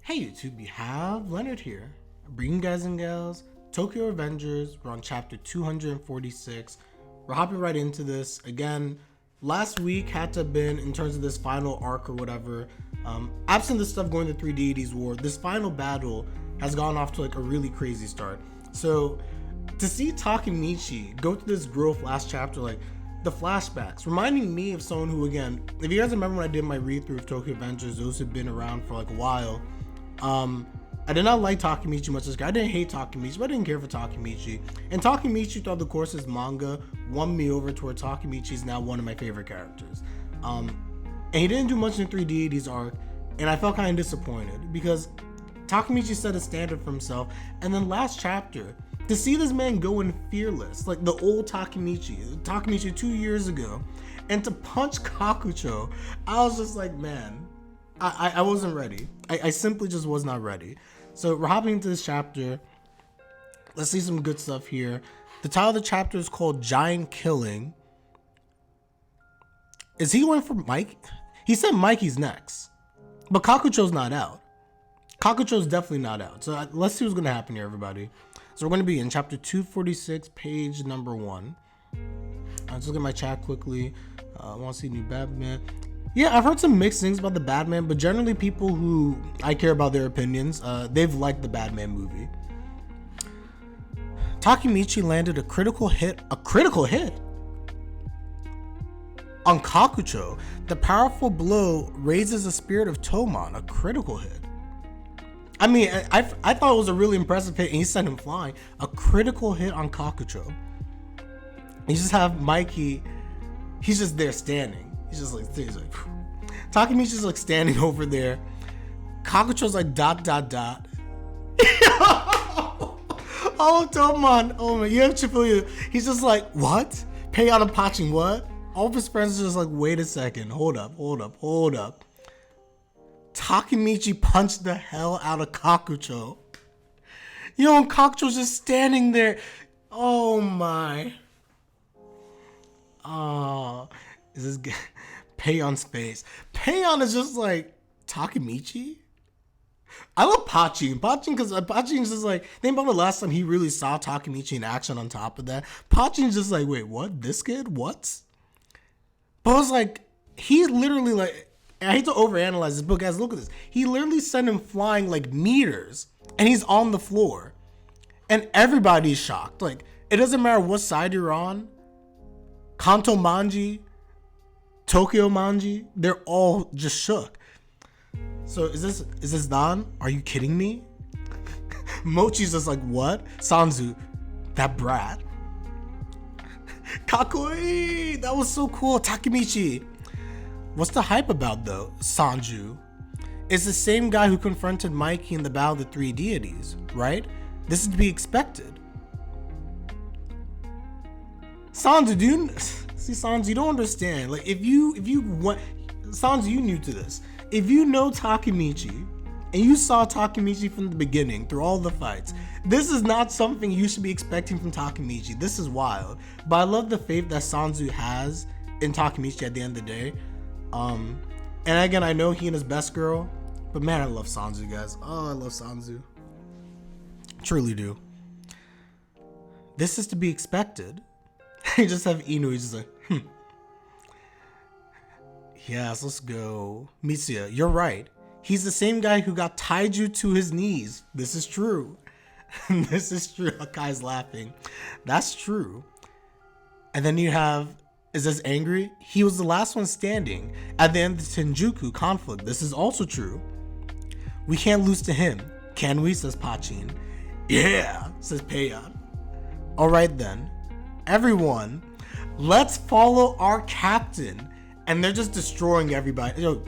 Hey YouTube, you have Leonard here, bringing guys and gals, Tokyo Avengers. We're on chapter 246. We're hopping right into this. Again, last week had to have been, in terms of this final arc or whatever, absent the stuff going to Three Deities War, this final battle has gone off to like a really crazy start. So to see Takemitchy go through this growth last chapter, like the flashbacks, reminding me of someone who, again, if you guys remember when I did my read through of Tokyo Avengers, those who've been around for like a while, I did not like Takemitchy much as guy. I didn't hate Takemitchy, but I didn't care for Takemitchy. And Takemitchy throughout the course of his manga won me over to where Takemitchy is now one of my favorite characters. And he didn't do much in Three Deities arc, and I felt kind of disappointed because Takemitchy set a standard for himself. And then last chapter, to see this man go in fearless, like the old Takemitchy 2 years ago, and to punch Kakucho, I was just like, man, I wasn't ready. I simply just was not ready. So we're hopping into this chapter. Let's see some good stuff here. The title of the chapter is called Giant Killing. Is he going for Mike? He said Mikey's next, but Kakucho's not out. Kakucho's definitely not out. So let's see what's going to happen here, everybody. So we're going to be in chapter 246, page number 1. Let's look at my chat quickly. I want to see new Batman. Yeah, I've heard some mixed things about the Batman, but generally people who I care about their opinions, they've liked the Batman movie. Takemitchy landed a critical hit on Kakucho. The powerful blow raises the spirit of Toman, a critical hit. I mean, I thought it was a really impressive hit, and he sent him flying. A critical hit on Kakucho. You just have Mikey, he's just there standing. He's like Takemitchy's like standing over there. Kakucho's like ... Oh, Toman. Oh man, you have Chifuya. He's just like, what? Payout and Pachin, what? All of his friends are just like, wait a second. Hold up. Takemitchy punched the hell out of Kakucho. Yo, and Kakucho's just standing there. Oh my. Oh, is this good? Payon's face. Payon is just like, Takemitchy? I love Pachin. Because Pachin's just like, think about the last time he really saw Takemitchy in action on top of that. Pachin's just like, wait, what? This kid? What? But I was like, he literally like, I hate to overanalyze this, but guys, look at this. He literally sent him flying like meters, and he's on the floor. And everybody's shocked. Like, it doesn't matter what side you're on. Kanto Manji, Tokyo Manji, they're all just shook. So is this Dan? Are you kidding me? Mochi's just like, what? Senju, that brat. Kakoi, that was so cool. Takemitchy. What's the hype about though? Senju is the same guy who confronted Mikey in the Battle of the Three Deities, right? This is to be expected. Senju, Sanju, you don't understand. Like, if you want, Sanju, you new to this. If you know Takemitchy, and you saw Takemitchy from the beginning through all the fights, this is not something you should be expecting from Takemitchy. This is wild. But I love the faith that Sanju has in Takemitchy at the end of the day. And again, I know he and his best girl, but man, I love Sanju, guys. Oh, I love Sanju. Truly do. This is to be expected. You just have Inu, he's just like, Yes, let's go. Mitsuya, you're right. He's the same guy who got Taiju to his knees. This is true. This is true. Akai's laughing. That's true. And then you have, is this angry? He was the last one standing at the end of the Senju conflict. This is also true. We can't lose to him, can we? Says Pachin. Yeah, says Payon. All right then. Everyone, let's follow our captain. And they're just destroying everybody. Yo,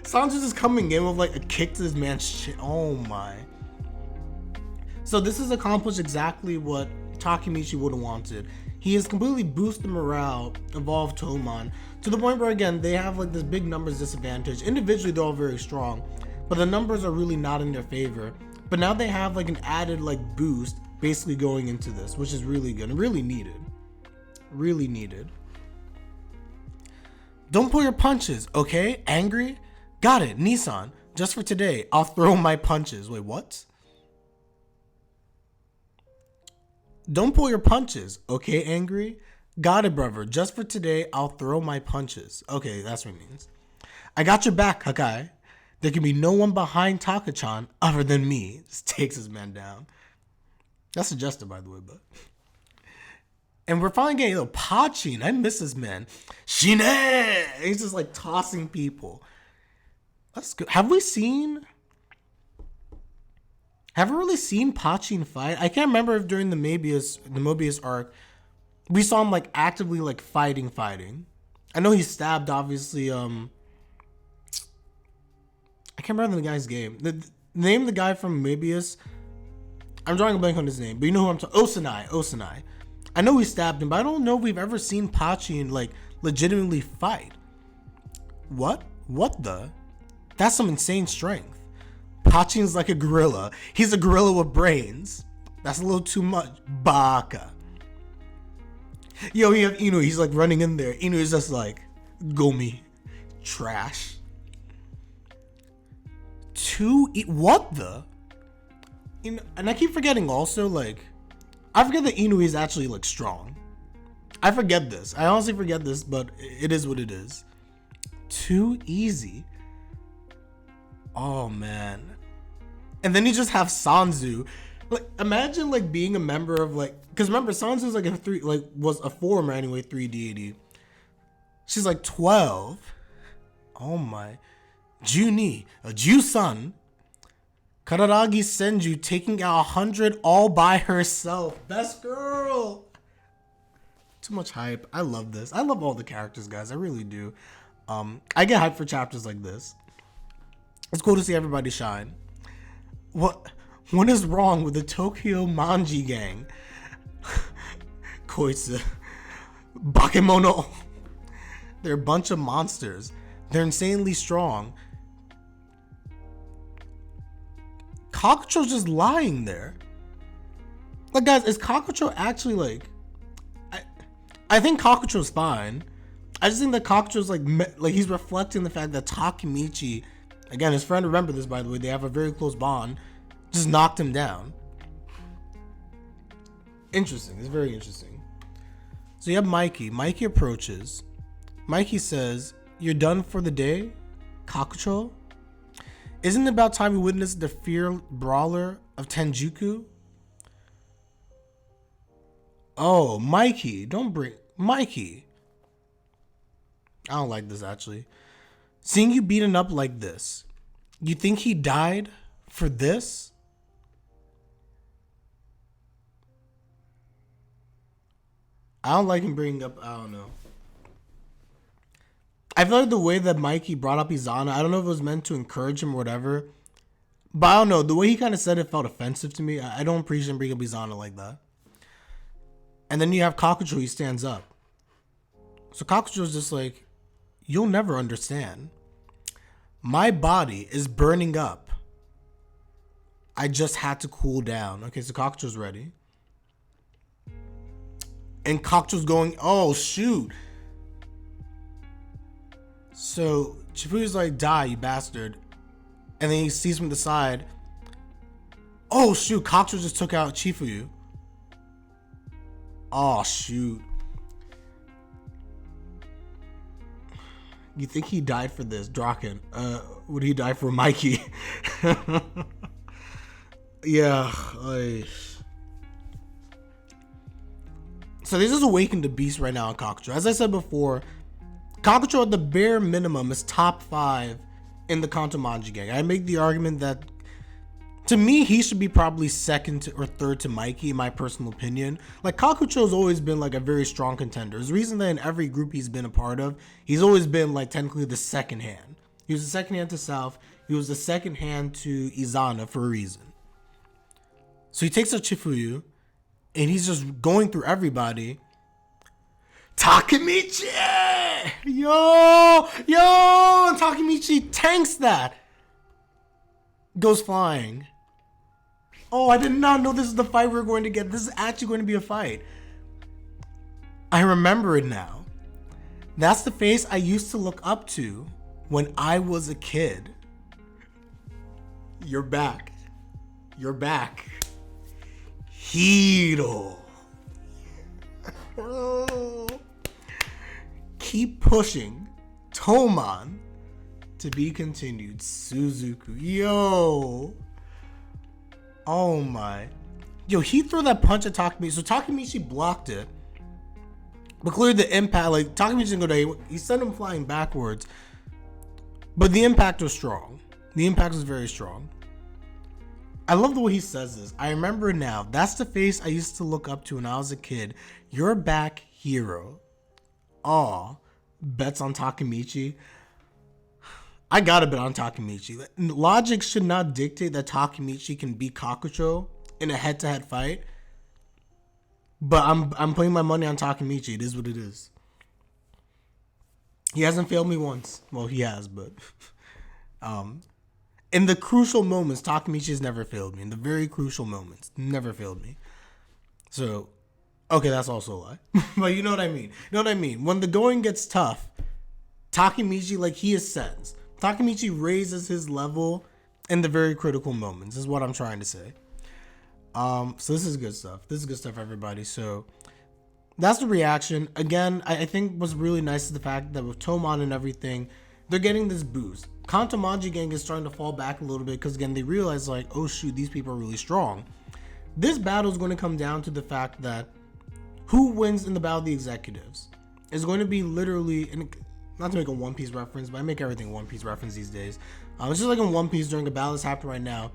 Sanju's just coming in with like a kick to this man's shit. Oh my. So this has accomplished exactly what Takemitchy would have wanted. He has completely boosted morale of all of Toman to the point where, again, they have like this big numbers disadvantage. Individually, they're all very strong, but the numbers are really not in their favor. But now they have like an added like boost basically going into this, which is really good and really needed. Really needed. Don't pull your punches, okay? Angry? Got it, Nissan. Just for today, I'll throw my punches. Wait, what? Don't pull your punches, okay, Angry? Got it, brother. Just for today, I'll throw my punches. Okay, that's what it means. I got your back, Hakai. There can be no one behind Taka-chan other than me. Just takes his man down. That's suggested, by the way, but... And we're finally getting Pachin. I miss this man. Shine! He's just like tossing people. That's good. Have we really seen Pachin fight? I can't remember if during the Mobius arc, we saw him like actively like fighting. I know he stabbed, obviously, I can't remember the guy's name. The name of the guy from Mobius, I'm drawing a blank on his name, but you know who I'm talking. Osanai. I know he stabbed him, but I don't know if we've ever seen Pachin like legitimately fight. What? What the? That's some insane strength. Pachin's like a gorilla. He's a gorilla with brains. That's a little too much. Baka. Yo, you have Inu. He's like running in there. Inu is just like, Gomi. Trash. What the? And I keep forgetting also, like, I forget that Inu is actually like strong. I forget this. I honestly forget this, but it is what it is. Too easy. Oh man. And then you just have Senju. Like, imagine like being a member of like, because remember Sanju's like was a former anyway 3 deity. She's like 12. Oh my. Juni, a Ju-san. Kararagi Senju taking out 100 all by herself. Best girl. Too much hype. I love this. I love all the characters, guys. I really do. I get hyped for chapters like this. It's cool to see everybody shine. What is wrong with the Tokyo Manji gang? Koitsu. Bakemono. They're a bunch of monsters. They're insanely strong. Kakucho's just lying there. Like, guys, is Kakucho actually like... I think Kakucho's fine. I just think that Kakucho's like he's reflecting the fact that Takemitchy, again, his friend, remember this by the way, they have a very close bond, just knocked him down. Interesting. It's very interesting. So you have Mikey. Mikey approaches. Mikey says, "You're done for the day, Kakucho? Isn't it about time we witnessed the fear brawler of Tenjuku?" Oh, Mikey. Don't bring... Mikey. I don't like this, actually. Seeing you beaten up like this, you think he died for this? I don't like him bringing up... I don't know. I feel like the way that Mikey brought up Izana, I don't know if it was meant to encourage him or whatever, but I don't know. The way he kind of said it felt offensive to me. I don't appreciate him bringing up Izana like that. And then you have Kakucho, he stands up. So Kakucho's just like, you'll never understand. My body is burning up. I just had to cool down. Okay, so Kakucho's ready. And Kakucho's going, oh, shoot. So Chifuyu's like, die, you bastard. And then he sees from the side, oh, shoot, Kakucho just took out Chifuyu. Oh, shoot. You think he died for this, Draken? Would he die for Mikey? Yeah. So this is awakened the beast right now in Kakucho. As I said before, Kakucho at the bare minimum is top 5 in the Kantomanji gang. I make the argument that, to me, he should be probably second or third to Mikey, in my personal opinion. Like, Kakucho's always been like a very strong contender. There's a reason that in every group he's been a part of, he's always been like technically the second hand. He was the second hand to South. He was the second hand to Izana for a reason. So he takes out Chifuyu, and he's just going through everybody. Takemitchy! Yo! Takemitchy tanks that. Goes flying. Oh, I did not know this is the fight we were going to get. This is actually going to be a fight. I remember it now. That's the face I used to look up to when I was a kid. You're back. You're back. Hiro. Keep pushing. Toman. To be continued. Suzuku. Yo. Oh my. Yo, he threw that punch at Takemitchy. So Takemitchy blocked it. But clearly the impact, like, Takemitchy didn't go down. He sent him flying backwards. But the impact was strong. The impact was very strong. I love the way he says this. I remember now. That's the face I used to look up to when I was a kid. You're back, hero. Aw. Bets on Takemitchy. I gotta bet on Takemitchy. Logic should not dictate that Takemitchy can beat Kakucho in a head-to-head fight. But I'm putting my money on Takemitchy. It is what it is. He hasn't failed me once. Well, he has, but in the crucial moments, Takemichi has never failed me. In the very crucial moments, never failed me. So, okay, that's also a lie. But you know what I mean. You know what I mean? When the going gets tough, Takemichi, like, he ascends. Takemichi raises his level in the very critical moments, is what I'm trying to say. So this is good stuff. This is good stuff, everybody. So that's the reaction. Again, I think what's really nice is the fact that with Toman and everything, they're getting this boost. Kantomanji gang is starting to fall back a little bit because, again, they realize, like, oh shoot, these people are really strong. This battle is going to come down to the fact that who wins in the battle of the executives is going to be literally, and not to make a One Piece reference, but I make everything One Piece reference these days. It's just like in One Piece during a battle that's happening right now.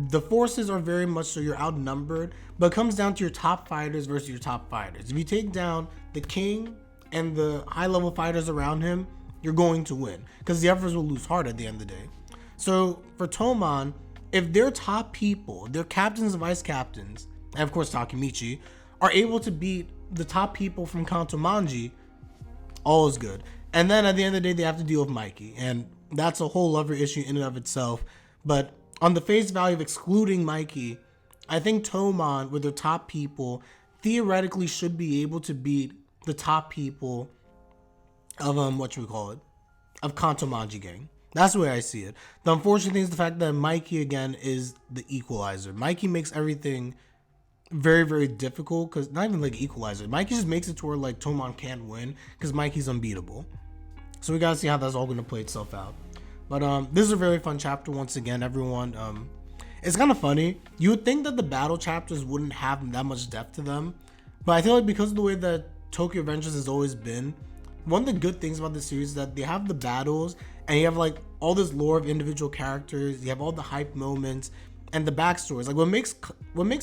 The forces are very much so you're outnumbered, but it comes down to your top fighters versus your top fighters. If you take down the king and the high-level fighters around him, you're going to win because the others will lose heart at the end of the day. So for Toman, if their top people, their captains and vice captains, and of course Takemichi, are able to beat the top people from Kantomanji, all is good. And then at the end of the day, they have to deal with Mikey, and that's a whole other issue in and of itself. But on the face value of excluding Mikey, I think Toman, with their top people, theoretically should be able to beat the top people of of Kantomanji gang. That's the way I see it. The unfortunate thing is the fact that Mikey again is the equalizer. Mikey makes everything very, very difficult, because not even like equalizer. Mikey just makes it to where like Toman can't win because Mikey's unbeatable. So we gotta see how that's all gonna play itself out. But this is a very fun chapter once again, everyone. It's kind of funny. You would think that the battle chapters wouldn't have that much depth to them, but I feel like because of the way that Tokyo Revengers has always been, one of the good things about this series is that they have the battles and you have like all this lore of individual characters, you have all the hype moments and the backstories. Like what makes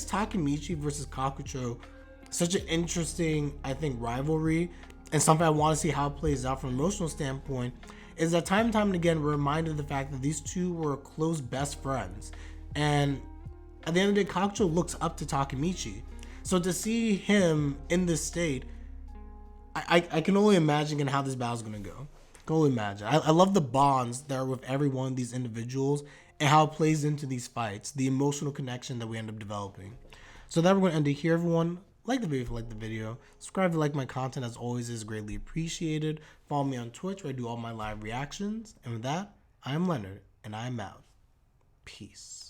Takemichi versus Kakucho such an interesting, I think, rivalry, and something I want to see how it plays out from an emotional standpoint, is that time and time and again we're reminded of the fact that these two were close best friends. And at the end of the day, Kakucho looks up to Takemichi. So to see him in this state, I can only imagine how this battle's gonna go. I can only imagine. I love the bonds that are with every one of these individuals and how it plays into these fights, the emotional connection that we end up developing. So that we're gonna end it here, everyone. Like the video if you like the video. Subscribe if you like my content, as always is greatly appreciated. Follow me on Twitch where I do all my live reactions. And with that, I am Leonard and I'm out. Peace.